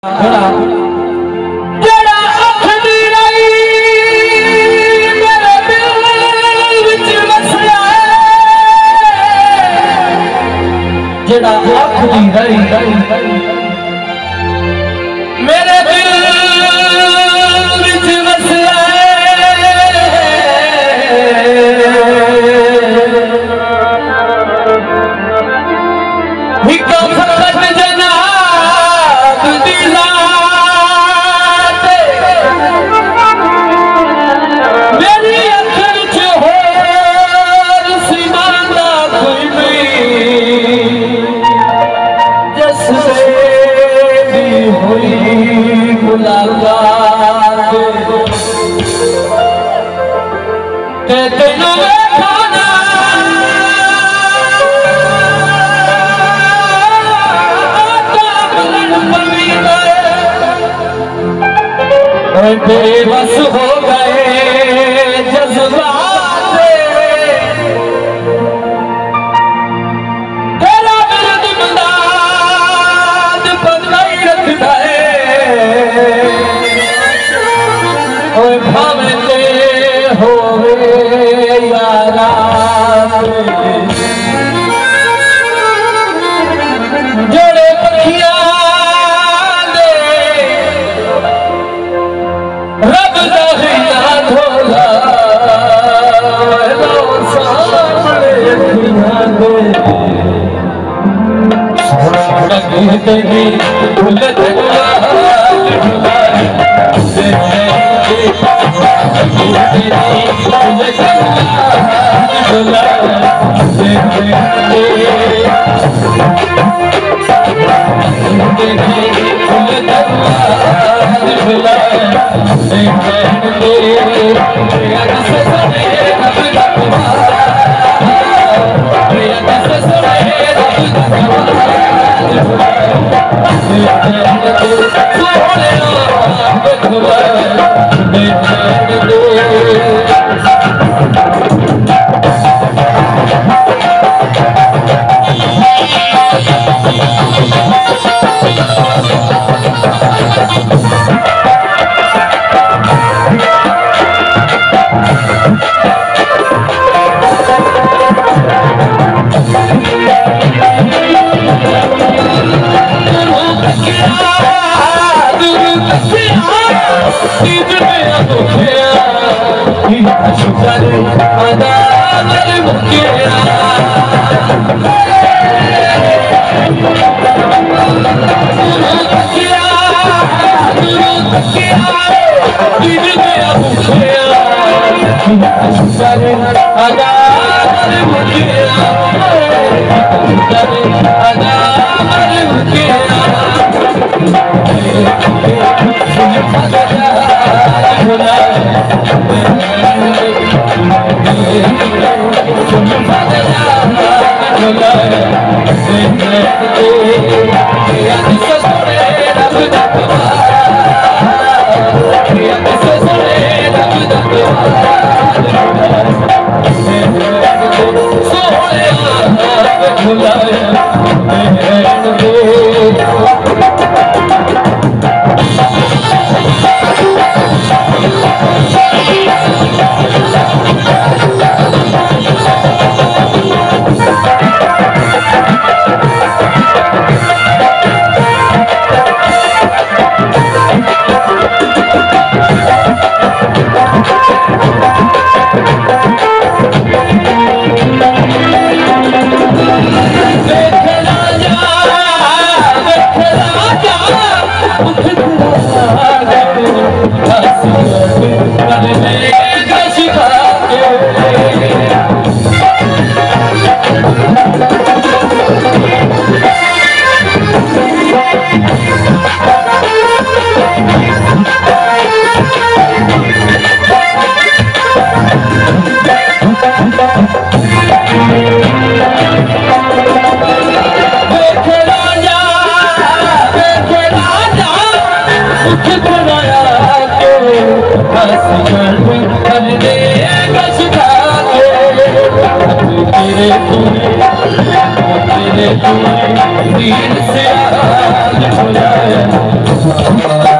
जेड़ा आखदी रही मेरे दिल विच वसया हिका फकत जनाब दी ज़ात मेरी अख विच होर सिमांदा कोई नहीं हुई मुलाकात ते तेनों खाना बेबस हो गए जज्बात तेरा बिरद इमदाद बदलाई रखता है ओए भावे ते होवे यारा जोड़े पखिया दे रब दा हिला धोला लो सामने अखियां दे तेरी भूल तेरे तू दीन से हो जाए